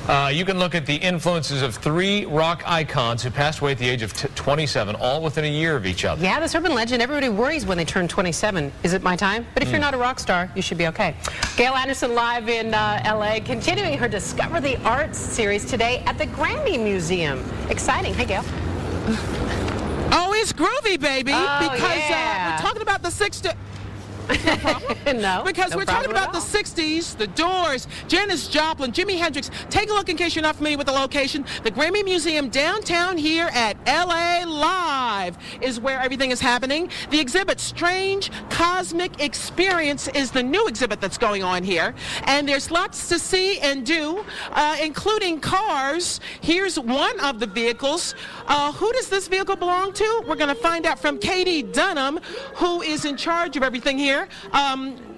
You can look at the influences of 3 rock icons who passed away at the age of 27, all within a year of each other. Yeah, this urban legend, everybody worries when they turn 27. Is it my time? But if you're not a rock star, you should be okay. Gayle Anderson live in L.A., continuing her Discover the Arts series today at the Grammy Museum. Exciting. Hey, Gayle. Oh, it's groovy, baby. Oh, because yeah. we're talking about the 60s. No, because no we're talking about the all. 60s, the Doors, Janis Joplin, Jimi Hendrix. Take a look in case you're not familiar with the location. The Grammy Museum downtown here at LA Live is where everything is happening. The exhibit Strange Kozmic Experience is the new exhibit that's going on here. And there's lots to see and do, including cars. Here's one of the vehicles. Who does this vehicle belong to? We're going to find out from Katie Dunham, who is in charge of everything here.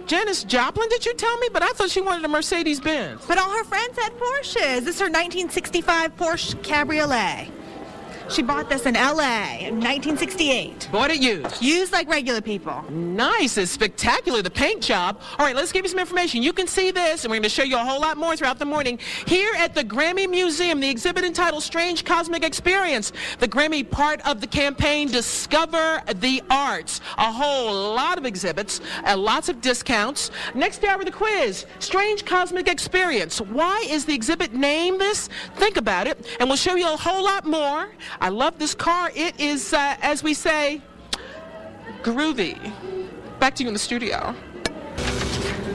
Janis Joplin, did you tell me? But I thought she wanted a Mercedes-Benz. But all her friends had Porsches. This is her 1965 Porsche Cabriolet. She bought this in L.A. in 1968. Bought it used. Used like regular people. Nice. It's spectacular, the paint job. All right, let's give you some information. You can see this, and we're going to show you a whole lot more throughout the morning. Here at the Grammy Museum, the exhibit entitled Strange Kozmic Experience. The Grammy part of the campaign, Discover the Arts. A whole lot of exhibits, lots of discounts. Next hour, the quiz, Strange Kozmic Experience. Why is the exhibit named this? Think about it, and we'll show you a whole lot more. I love this car. It is, as we say, groovy. Back to you in the studio.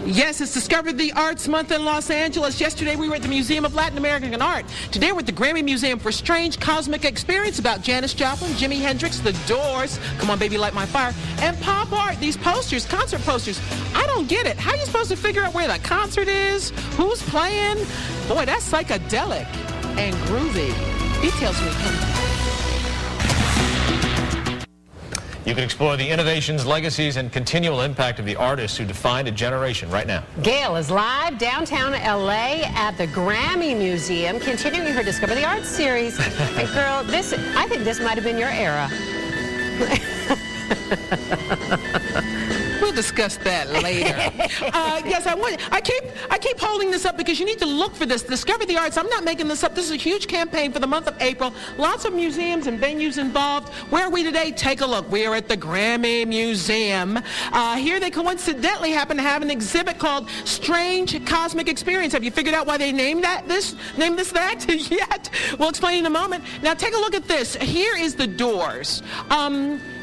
Yes, it's Discover the Arts Month in Los Angeles. Yesterday we were at the Museum of Latin American Art. Today we're at the Grammy Museum for Strange Kozmic Experience about Janis Joplin, Jimi Hendrix, The Doors, Come On Baby Light My Fire, and pop art. These posters, concert posters. I don't get it. How are you supposed to figure out where the concert is? Who's playing? Boy, that's psychedelic and groovy. Details will come back. You can explore the innovations, legacies, and continual impact of the artists who defined a generation right now. Gayle is live downtown L.A. at the Grammy Museum, continuing her Discover the Arts series. And girl, I think this might have been your era. We'll discuss that later. Yes, I keep holding this up because you need to look for this. Discover the Arts. I'm not making this up. This is a huge campaign for the month of April. Lots of museums and venues involved. Where are we today? Take a look. We are at the Grammy Museum. Here they coincidentally happen to have an exhibit called Strange Kozmic Experience. Have you figured out why they named this that yet? We'll explain in a moment. Now take a look at this. Here is the Doors.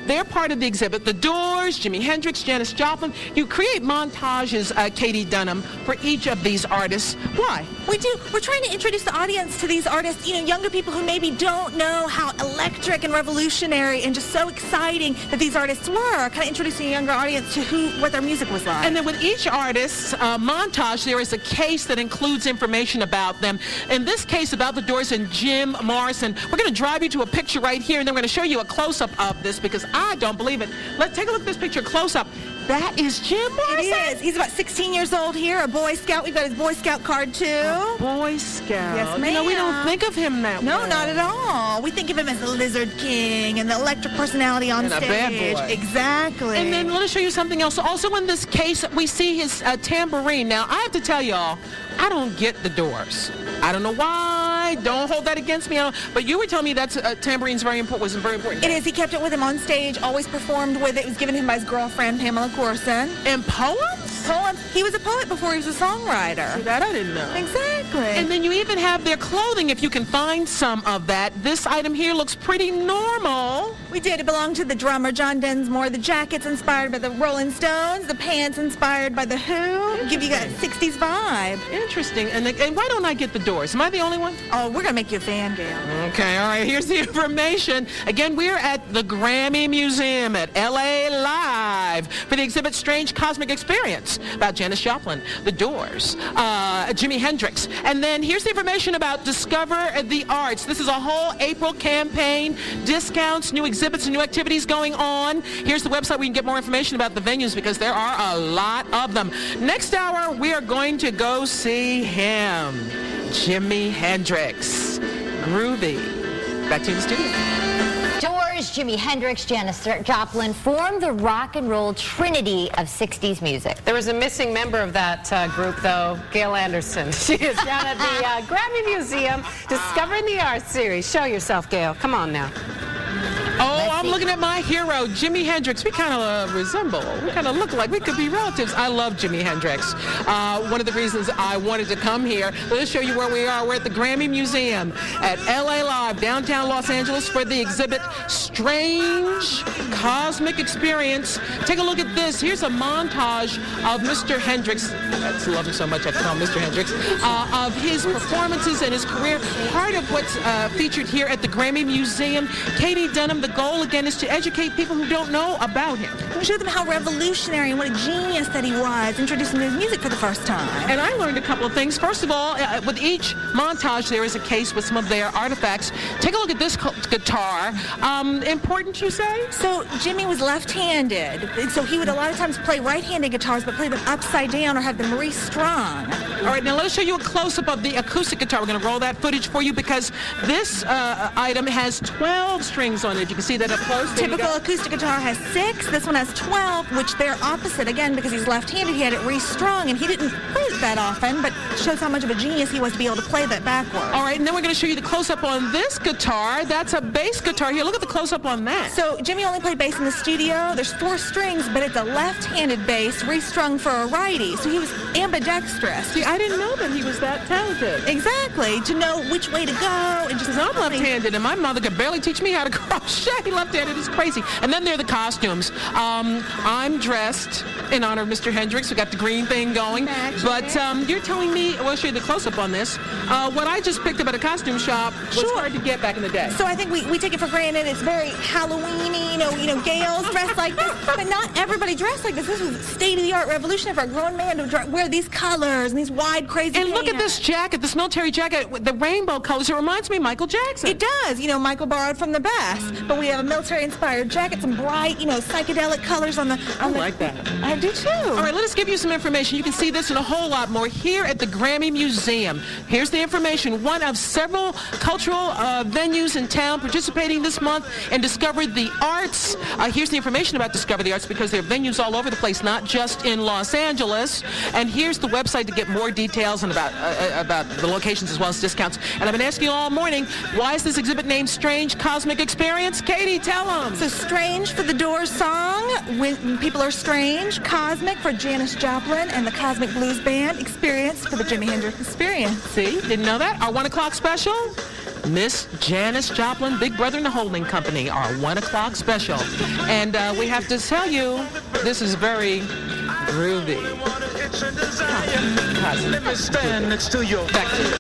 They're part of the exhibit. The Doors, Jimi Hendrix, Janis Joplin. You create montages, Katie Dunham, for each of these artists. Why? We do. We're trying to introduce the audience to these artists, younger people who maybe don't know how electric and revolutionary and just so exciting that these artists were. Kind of introducing a younger audience to what their music was like. And then with each artist's montage, there is a case that includes information about them. In this case, about the Doors and Jim Morrison. We're going to drive you to a picture right here, and then we're going to show you a close-up of this because I don't believe it. Let's take a look at this picture close up. That is Jim Morrison. It is. He's about 16 years old here, a Boy Scout. We've got his Boy Scout card, too. A Boy Scout. Yes, ma'am. We don't think of him that way. No, not at all. We think of him as the Lizard King and the electric personality on stage. And a bad boy. Exactly. And then let me show you something else. Also in this case, we see his tambourine. Now, I have to tell y'all, I don't get the Doors. I don't know why. Don't hold that against me. But you were telling me that tambourine's was very important. It is. He kept it with him on stage, always performed with it. It was given him by his girlfriend, Pamela Corson. And poems? Poems. He was a poet before he was a songwriter. See, that I didn't know. Exactly. And then you even have their clothing, if you can find some of that. This item here looks pretty normal. We did. It belonged to the drummer, John Densmore. The jacket's inspired by the Rolling Stones. The pants inspired by the Who. Give you that 60s vibe. Interesting. And why don't I get the Doors? Am I the only one? Oh, we're going to make you a fan, Gayle. Okay, all right. Here's the information. Again, we're at the Grammy Museum at LA Live for the exhibit Strange Kozmic Experience about Janis Joplin, The Doors, Jimi Hendrix. And then here's the information about Discover the Arts. This is a whole April campaign, discounts, new exhibits, and new activities going on. Here's the website where you can get more information about the venues because there are a lot of them. Next hour, we are going to go see him, Jimi Hendrix. Groovy. Back to the studio. Doors, Jimi Hendrix, Janis Joplin formed the rock and roll trinity of 60s music. There was a missing member of that group, though, Gayle Anderson. She is down at the Grammy Museum discovering the art series. Show yourself, Gayle. Come on now. Oh, I'm looking at my hero, Jimi Hendrix. We kind of resemble. We kind of look like we could be relatives. I love Jimi Hendrix. One of the reasons I wanted to come here, let's show you where we are. We're at the Grammy Museum at LA Live, downtown Los Angeles, for the exhibit Strange Kozmic Experience. Take a look at this. Here's a montage of Mr. Hendrix. I just love him so much I call him Mr. Hendrix. Of his performances and his career. Part of what's featured here at the Grammy Museum. Katie Dunham, the goal again is to educate people who don't know about him. We showed them how revolutionary and what a genius that he was, introducing his music for the first time. And I learned a couple of things. First of all, with each montage, there is a case with some of their artifacts. Take a look at this guitar. Important, you say? So Jimmy was left-handed, and so he would a lot of times play right-handed guitars, but play them upside down or have them restrung. All right, now let's show you a close-up of the acoustic guitar. We're going to roll that footage for you because this item has 12 strings on it. You can see that up close. Typical acoustic guitar has 6. This one has 12, which they're opposite. Again, because he's left-handed, he had it restrung, and he didn't play it that often, but shows how much of a genius he was to be able to play that backwards. All right, and then we're going to show you the close-up on this guitar. That's a bass guitar. Here, look at the close-up on that. So Jimmy only played bass in the studio. There's 4 strings, but it's a left-handed bass restrung for a righty. So he was ambidextrous. See, I didn't know that he was that talented. Exactly, to know which way to go. And just I'm left-handed, and my mother could barely teach me how to crochet. Left-handed is crazy. And then there are the costumes. I'm dressed in honor of Mr. Hendrix. We got the green thing going. Magic. But you're telling me, well, I'll show you the close-up on this. What I just picked up at a costume shop was hard to get back in the day. So I think we take it for granted. It's very Halloween-y, you know, Gayle's dressed like this. But not everybody dressed like this. This was state-of-the-art revolution for a grown man to wear these colors and these wide, crazy And look at this jacket, this military jacket with the rainbow colors. It reminds me of Michael Jackson. It does. You know, Michael borrowed from the best. But we have a military-inspired jacket, some bright, psychedelic colors on the... I like that. I do too. All right, let us give you some information. You can see this and a whole lot more here at the Grammy Museum. Here's the information. One of several cultural venues in town participating this month in Discover the Arts. Here's the information about Discover the Arts because there are venues all over the place, not just in Los Angeles. And here's the website to get more details and about the locations as well as discounts. And I've been asking you all morning, why is this exhibit named Strange Kozmic Experience? Katie, tell them. So Strange for the Doors song, When People Are Strange. Cosmic for Janis Joplin and the Cosmic Blues Band. Experience for the Jimi Hendrix Experience. See, didn't know that? Our 1 o'clock special, Miss Janis Joplin, Big Brother and the Holding Company, our 1 o'clock special. And we have to tell you, this is very groovy. Let me stand next to you.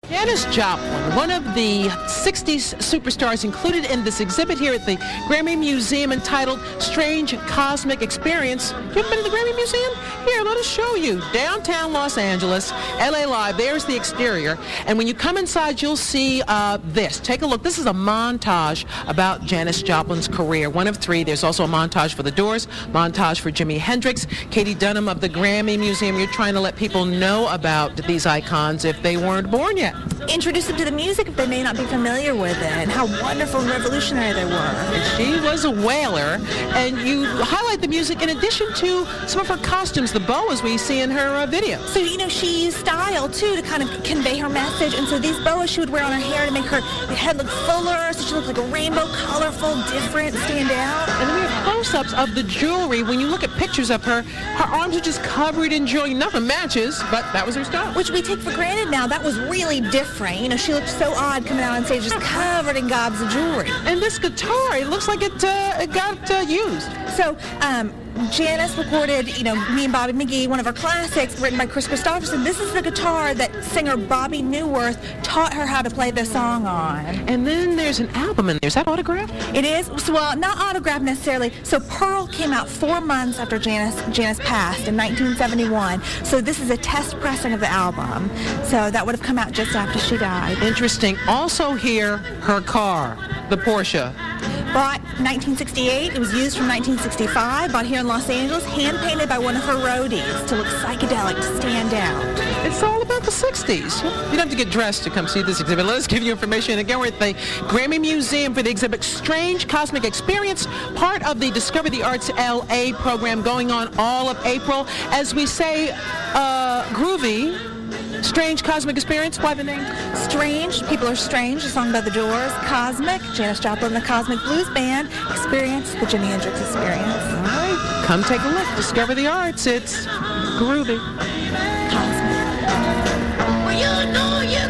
Janis Joplin, one of the 60s superstars included in this exhibit here at the Grammy Museum entitled Strange Kozmic Experience. You haven't been to the Grammy Museum? Here, let us show you. Downtown Los Angeles, LA Live, there's the exterior. And when you come inside, you'll see this. Take a look. This is a montage about Janis Joplin's career. 1 of 3. There's also a montage for the Doors, montage for Jimi Hendrix. Katie Dunham of the Grammy Museum, you're trying to let people know about these icons if they weren't born yet. Introduce them to the music if they may not be familiar with it, and how wonderful and revolutionary they were. And she was a whaler, and you highlight the music in addition to some of her costumes, the boas we see in her video. So, she used style, too, to kind of convey her message, and so these boas she would wear on her hair to make her head look fuller, so she looked like a rainbow, colorful, different, stand out. And then we have close-ups of the jewelry. When you look at pictures of her, her arms are just covered in jewelry. Nothing matches, but that was her style. Which we take for granted now. That was really different. She looked so odd coming out on stage, just covered in gobs of jewelry. And this guitar, it looks like it got used. So, Janis recorded, Me and Bobby McGee, one of her classics, written by Chris Christopherson. This is the guitar that singer Bobby Newworth taught her how to play the song on. And then there's an album in there. Is that autographed? It is. So, well, not autographed necessarily. So Pearl came out 4 months after Janis passed in 1971. So this is a test pressing of the album. So that would have come out just after she died. Interesting. Also here, her car, the Porsche. Bought 1968. It was used from 1965. Bought here in Los Angeles. Hand-painted by one of her roadies to look psychedelic, to stand out. It's all about the 60s. You don't have to get dressed to come see this exhibit. Let us give you information. Again, we're at the Grammy Museum for the exhibit Strange Kozmic Experience, part of the Discover the Arts LA program going on all of April. As we say, groovy. Strange Kozmic Experience, why the name? Strange, People Are Strange, a song by The Doors. Cosmic, Janis Joplin, the Cosmic Blues Band. Experience, the Jimi Hendrix Experience. All right, come take a look. Discover the Arts. It's groovy. Cosmic. Well, you know you